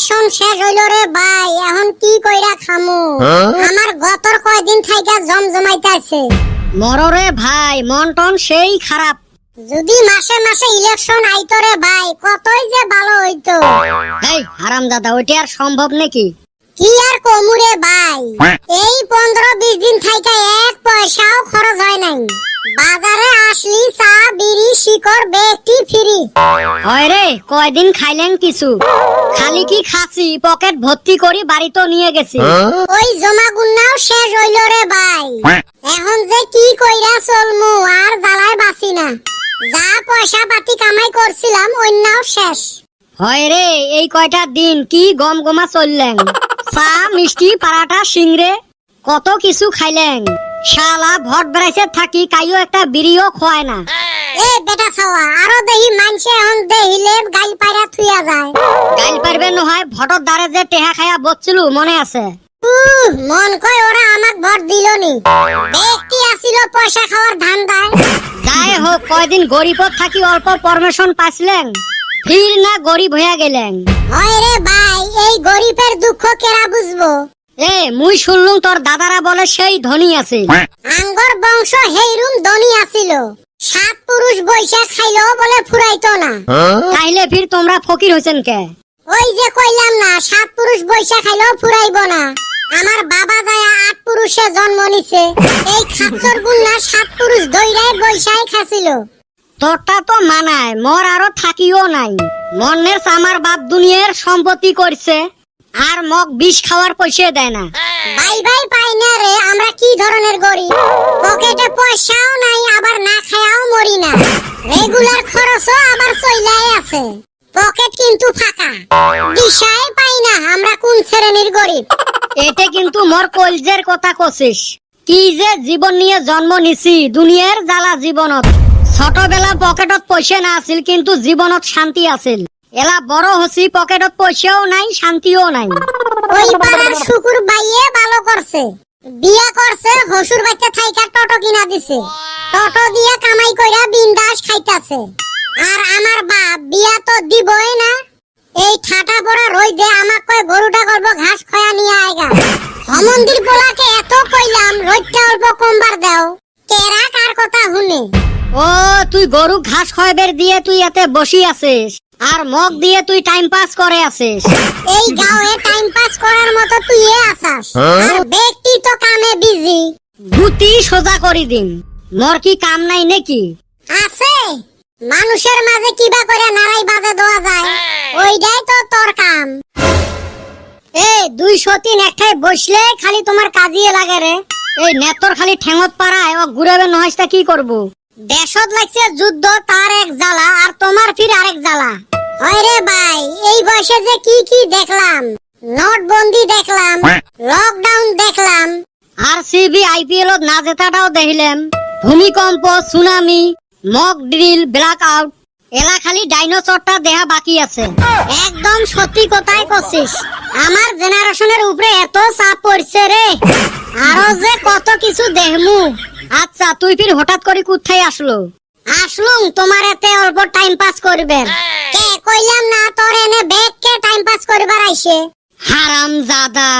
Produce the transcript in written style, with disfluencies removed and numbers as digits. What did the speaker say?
Election শেষ হইল রে ভাই, এখন কি কইরা খামু? আমার গতর কয়দিন থাইকা জমজমাইতাছে। মররে ভাই, মন টন সেই খারাপ। যদি মাসে মাসে ইলেকশন আইতো রে ভাই, কতই যে ভালো হইতো। এই হারামজাদা, ওইটা আর সম্ভব নাকি? কি আর কমুরে ভাই, এই 15-20 দিন থাইকা এক পয়সাও খরচ হয় নাই। বাজারে আসলি চা বিড়ি শিকড় বেকটি ফ্রি। হয় রে, কয়দিন খাইলেন কিছু? খালি কি খাসি, পকেট ভর্তি করি বাড়ি তো নিয়ে গেছি। ওই জমা গুন্নাও শেষ হইল রে ভাই, এখন যে কি কইরা চলমু আর জ্বালায় বাঁচি না। যা পয়সা পাতি কামাই করছিলাম অন্যাও শেষ। হয় রে, এই কয়টা দিন কি গম গমা চললেন। চা মিষ্টি পারাটা সিংড়ে কত কিছু খাইলেন। শালা ভট বেড়াইছে থাকি কাইও একটা বিড়িও খোয়ায় না। এ বেটা ছাওয়া, আরো দেহি মানছে এখন দেহিলে গাইল পাইরা থুইয়া যায়। গাইল পারবে নহয়, ভটর দ্বারে যে টেহা খাইয়া বসছিল মনে আছে? মন কয় ওরা আমাক ভোট দিলনি, ব্যক্তি আসিল পয়সা খাওয়ার ধান্দায়। যাই হোক, কয়দিন গরিবত থাকি অল্প পারমিশন পাইছিলেন, ফির না গরিব হইয়া গেলেন। হয় রে ভাই, এই গরিবের দুঃখ কেরা বুঝবো? এ মুই শুনলুম তোর দাদারা বলে সেই ধনী আছে। আঙ্গর বংশ হেইরুম ধনী আছিল, 7 পুরুষ বৈশা খাইলেও বলে ফুরাইতো না। তাইলে ফির তোমরা ফকির হইছেন কে? ওই যে কইলাম না, 7 পুরুষ বৈশা খাইলেও ফুরাইবো না। আমার বাবা যায় 8 পুরুষে জন্ম নিছে, এই খাচ্চর গুন্না 7 পুরুষ দইরাই বৈশাই খাছিল। তোরটা তো মানায়, মোর আরো থাকিও নাই। মনের আমার বাপ দুনিয়ার সম্পত্তি করছে, আর মগ বিষ খাওয়ার পয়সা দেয় না। ভাই ভাই পাই না রে, আমরা কি ধরনের গরিব। পকেটে পয়সাও নাই, আবার না খায়াও মরি না। রেগুলার খরচও আবার চইলাই আছে, পকেট কিন্তু ফাঁকা। দিশাই পাই না আমরা কোন শ্রেণীর গরিব। এতে কিন্তু মোর কলজের কথা কছিস। কি যে জীবন নিয়ে জন্ম নিছি, দুনিয়ার জ্বালা জীবনত। ছোটবেলা পকেটত পয়সা না আছিল, কিন্তু জীবনত শান্তি আছিল। এলা বড় হছি, পকেটত পয়সাও নাই, শান্তিও নাই। ওই পাড়ার শুকুর বাইয়ে ভালো করছে, বিয়া করছে, হসুর বাচ্চা থাইকা টোটো কিনা দিছে, টোটো দিয়া কামাই কইরা বিন্দাস খাইতাছে। আর আমার বাপ বিয়া তো দিবই না, এই ঠাটা পড়া রইদে আমাক কয় গরুটা করব ঘাস খয়া নিয়ে আয়গা। হমন্দির পোলাকে এত কইলাম রইদটা অল্প কমবার দাও, কেরা কার কথা শুনে। ও তুই গরু ঘাস খয়বের দিয়ে তুই এতে বসি আছিস, আর মগ দিয়ে তুই টাইম পাস করে আছিস। এই গাঁয়ে টাইম পাস করার মতো তুই আসাস, আর ব্যক্তি তো কামে বিজি। গুতি সোজা করি দিন, মোর কি কাম নাই নাকি? আছে, মানুষের মাঝে কিবা করে নারাই বাজে দেওয়া যায়, ওইটাই তো তোর কাম। এ 203 একটাই বসলে খালি তোমার কাজিয়ে লাগে রে। এই নেতর খালি ঠেঙত পাড়ায় ও ঘুরাবে নহসটা কি করব? দেশত লাগছে যুদ্ধ, তার এক জ্বালা, আর তোমার ফির আরেক জ্বালা। হয় রে ভাই, এই বয়সে যে কি কি দেখলাম। নোটবন্দি দেখলাম, লকডাউন দেখলাম, আর সিবি আইপিএল না জেতাটাও দেখলাম। ভূমিকম্প, tsunami, mock drill, black out, এলা খালি ডাইনোসরটা দেহা বাকি আছে। একদম সত্যি কথাই কছিস। আমার জেনারেশনের উপরে এত চাপ পড়ছে রে, আরো যে কত কিছু দেখমু। আচ্ছা, তুই ফির হঠাৎ করে কোথায় আসলো? আসলুম তোমার এতে অল্প টাইম পাস করবেন। কে কইলাম না তোর এনে ব্যাগ কে টাইম পাস করবার আইছে। হারামজাদা।